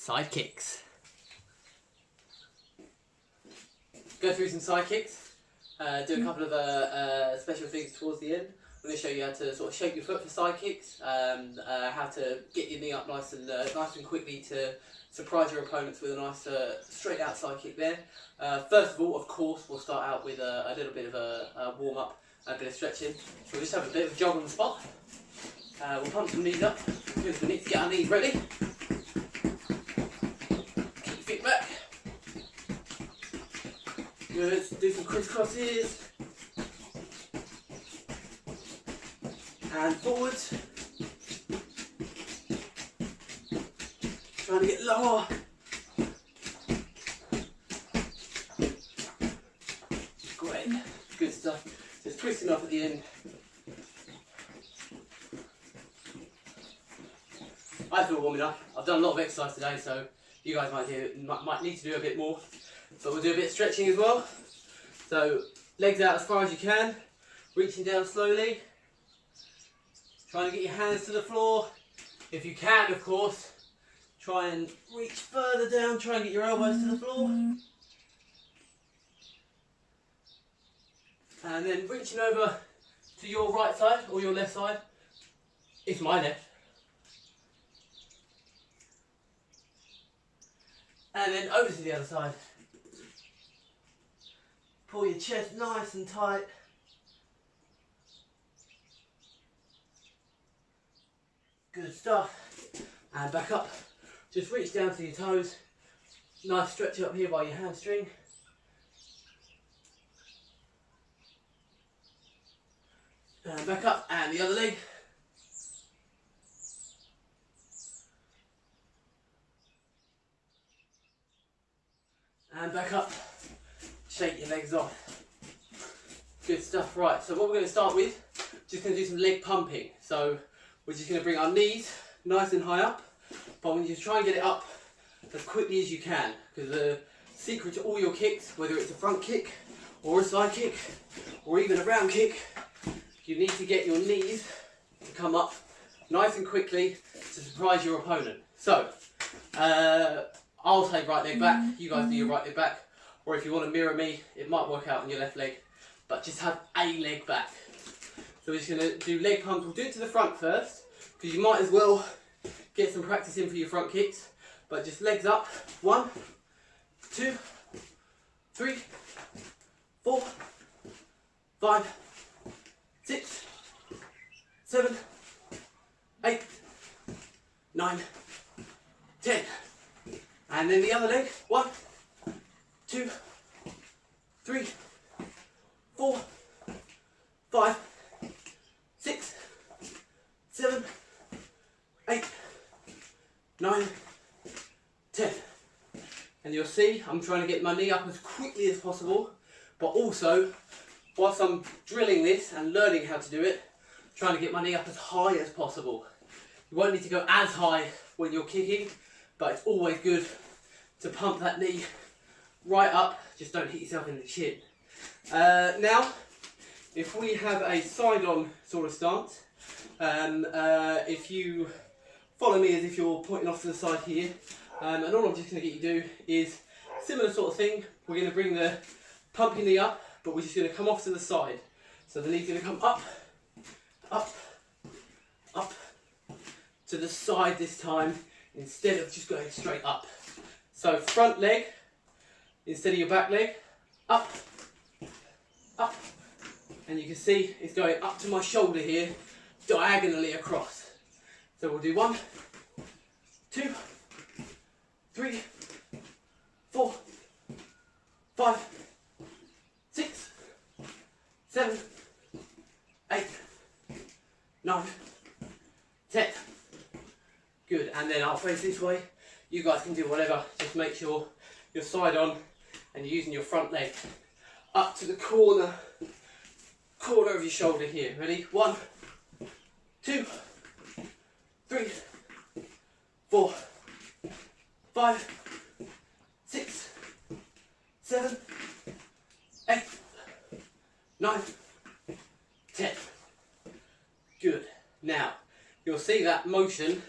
side kicks. Go through some side kicks, do a couple of special things towards the end. I'm going to show you how to sort of shape your foot for side kicks, how to get your knee up nice and quickly to surprise your opponents with a nice straight out side kick there. First of all, of course, we'll start out with a little bit of a warm up, a bit of stretching. So we'll just have a bit of a jog on the spot. We'll pump some knees up because we need to get our knees ready. Keep your feet back. Good, do some crisscrosses. And forwards. Trying to get lower. Great, good stuff. Just twisting off at the end. I feel warm enough. I've done a lot of exercise today, so you guys might need to do a bit more. But we'll do a bit of stretching as well. So legs out as far as you can, reaching down slowly. Trying to get your hands to the floor. If you can, of course, try and reach further down, try and get your elbows to the floor. And then reaching over to your right side or your left side. It's my left. And then over to the other side. Pull your chest nice and tight. Good stuff. And back up. Just reach down to your toes. Nice stretch up here by your hamstring. And back up. And the other leg. And back up. Shake your legs off. Good stuff. Right, so what we're going to start with, just going to do some leg pumping. So we're just going to bring our knees nice and high up, but we just try and get it up as quickly as you can, because the secret to all your kicks, whether it's a front kick or a side kick or even a round kick, you need to get your knees to come up nice and quickly to surprise your opponent. So I'll take right leg back, you guys do your right leg back, or if you want to mirror me, it might work out on your left leg, but just have a leg back. So we're just going to do leg pumps. We'll do it to the front first, because you might as well get some practice in for your front kicks. But just legs up. 1, 2, 3, 4, 5, 6, 7, 8, 9, 10. And then the other leg. 1, 2, 3, 4, 5, 6, 7, 8, 9, 10. And you'll see I'm trying to get my knee up as quickly as possible, but also, whilst I'm drilling this and learning how to do it, trying to get my knee up as high as possible. You won't need to go as high when you're kicking, but it's always good to pump that knee right up, just don't hit yourself in the chin. Now, if we have a side-on sort of stance, if you follow me as if you're pointing off to the side here, and all I'm just going to get you to do is similar sort of thing. We're going to bring the pumping knee up, but we're just going to come off to the side. So the knee's going to come up, up, up to the side this time, instead of just going straight up. So front leg, instead of your back leg, up, up. And you can see it's going up to my shoulder here, diagonally across. So we'll do 1, 2, 3, 4, 5, 6, 7, 8, 9, 10. Good, and then I'll face this way. You guys can do whatever, just make sure you're side on and you're using your front leg up to the corner of your shoulder here. Ready? 1, 2, 3, 4, 5, 6, 7, 8, 9, 10. Good. Now, you'll see that motion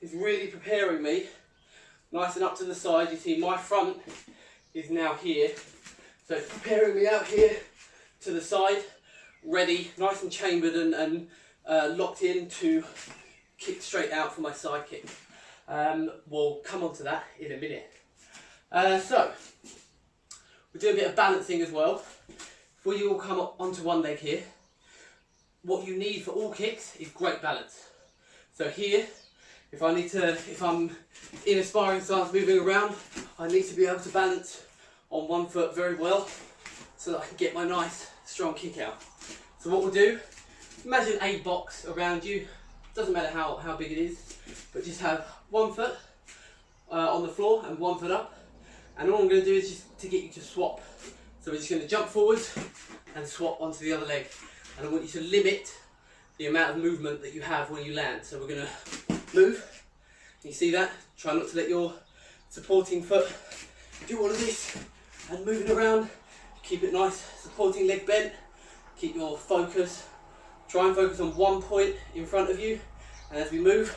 is really preparing me nice and up to the side. You see my front is now here, so it's preparing me out here to the side, ready, nice and chambered and locked in to kick straight out for my side kick. We'll come on to that in a minute. So, we'll do a bit of balancing as well. Before you all come up onto one leg here, what you need for all kicks is great balance. So here, if I'm in a sparring stance moving around, I need to be able to balance on one foot very well so that I can get my nice strong kick out. So what we'll do, imagine a box around you, doesn't matter how big it is, but just have one foot on the floor and one foot up, and all I'm going to do is just to get you to swap. So we're just going to jump forwards and swap onto the other leg, and I want you to limit the amount of movement that you have when you land. So we're going to move, you see that? Try not to let your supporting foot do all of this and moving around. Keep it nice, supporting leg bent, keep your focus, try and focus on one point in front of you, and as we move,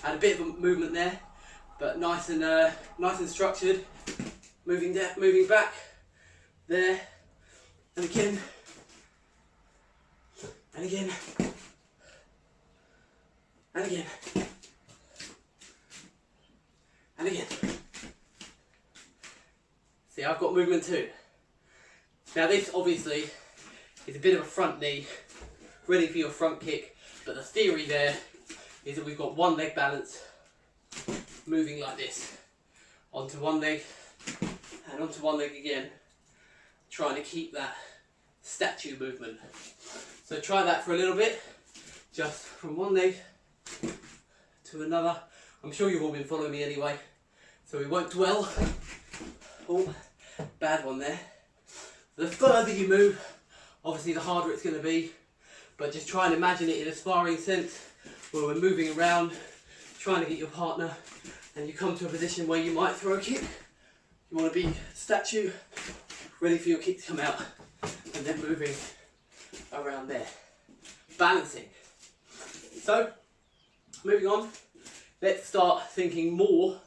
add a bit of a movement there, but nice and structured, moving down, moving back, there, and again, and again, and again, and again. See, I've got movement too. Now this obviously is a bit of a front knee, ready for your front kick, but the theory there is that we've got one leg balance, moving like this, onto one leg and onto one leg again, trying to keep that statue movement. So try that for a little bit, just from one leg to another. I'm sure you've all been following me anyway, so we won't dwell. Oh, bad one there. The further you move, obviously the harder it's going to be, but just try and imagine it in a sparring sense, where we're moving around, trying to get your partner, and you come to a position where you might throw a kick. You want to be statue, ready for your kick to come out, and then moving around there. Balancing. So, moving on, let's start thinking more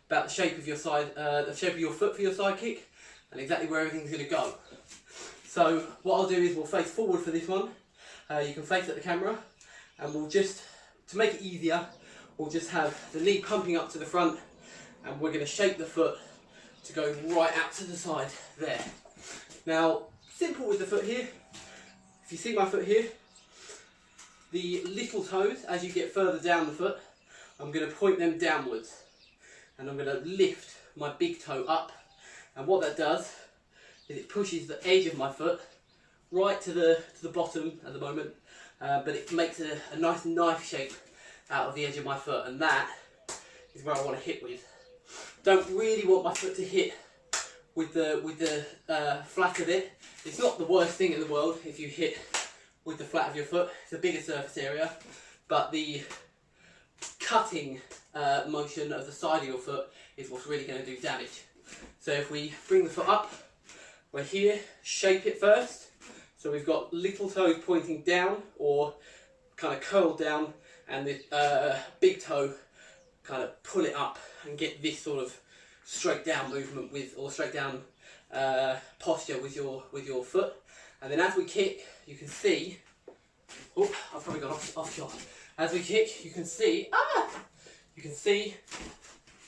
about the shape of your side, the shape of your foot for your side kick, and exactly where everything's going to go. So what I'll do is we'll face forward for this one. You can face at the camera, and we'll just, to make it easier, we'll just have the knee pumping up to the front, and we're going to shape the foot to go right out to the side there. Now, simple with the foot here. If you see my foot here, the little toes, as you get further down the foot, I'm going to point them downwards, and I'm going to lift my big toe up, and what that does is it pushes the edge of my foot right to the bottom at the moment, but it makes a nice knife shape out of the edge of my foot, and that is where I want to hit with. Don't really want my foot to hit with the flat of it. It's not the worst thing in the world if you hit with the flat of your foot. It's a bigger surface area, but the cutting motion of the side of your foot is what's really going to do damage. So if we bring the foot up, we're here, shape it first. So we've got little toes pointing down or kind of curled down, and the big toe kind of pull it up and get this sort of straight down movement with, or straight down posture with your foot. And then as we kick, you can see, oh, I've probably gone off shot. As we kick, you can see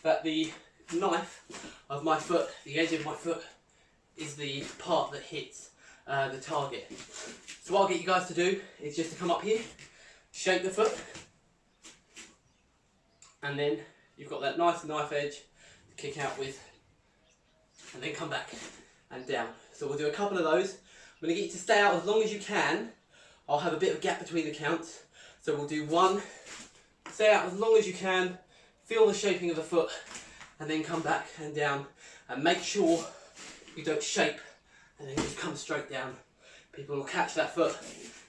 that the knife of my foot, the edge of my foot, is the part that hits the target. So what I'll get you guys to do is just to come up here, shape the foot, and then you've got that nice knife edge to kick out with, and then come back and down. So we'll do a couple of those. I'm going to get you to stay out as long as you can. I'll have a bit of a gap between the counts. So we'll do one, stay out as long as you can, feel the shaping of the foot, and then come back and down, and make sure you don't shape and then just come straight down. People will catch that foot,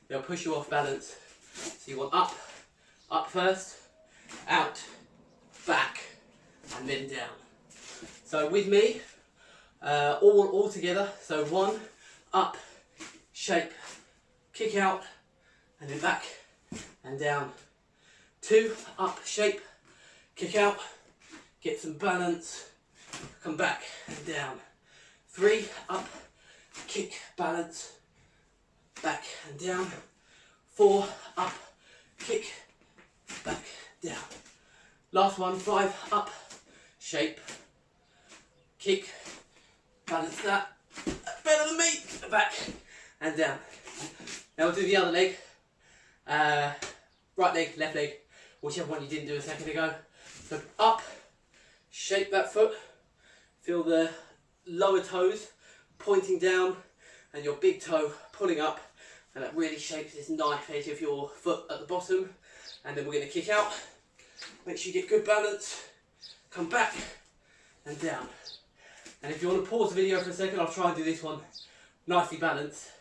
they'll push you off balance. So you want up first, out, back, and then down. So with me, all together, so one, up, shape, kick out, and then back and down. Two, up, shape, kick out, get some balance, come back and down. 3, up, kick, balance, back and down. 4, up, kick, back, down. Last one, 5, up, shape, kick, balance that, better than me, back and down. Now we'll do the other leg, right leg, left leg, whichever one you didn't do a second ago. So up, shape that foot, feel the lower toes pointing down and your big toe pulling up, and that really shapes this knife edge of your foot at the bottom. And then we're going to kick out, make sure you get good balance, come back and down. And if you want to pause the video for a second, I'll try and do this one nicely balanced.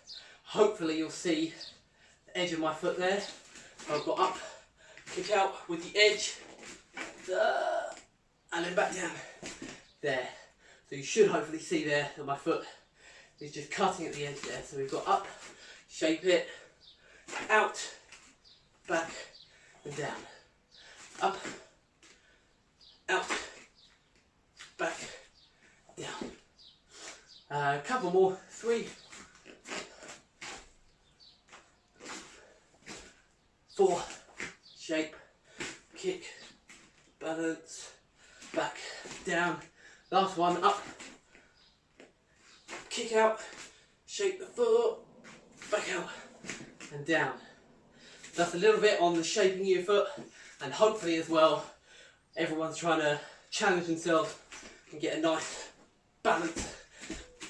Hopefully you'll see the edge of my foot there. I've got up, kick out with the edge, and then back down, there. So you should hopefully see there that my foot is just cutting at the edge there. So we've got up, shape it, out, back and down. Up, out, back, down. A couple more, 3, 4, shape, kick, balance, back, down. Last one, up, kick out, shape the foot, back out and down. That's a little bit on the shaping of your foot, and hopefully as well everyone's trying to challenge themselves and get a nice balance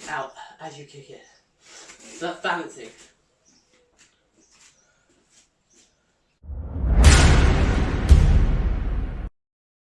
out as you kick it. So that's balancing.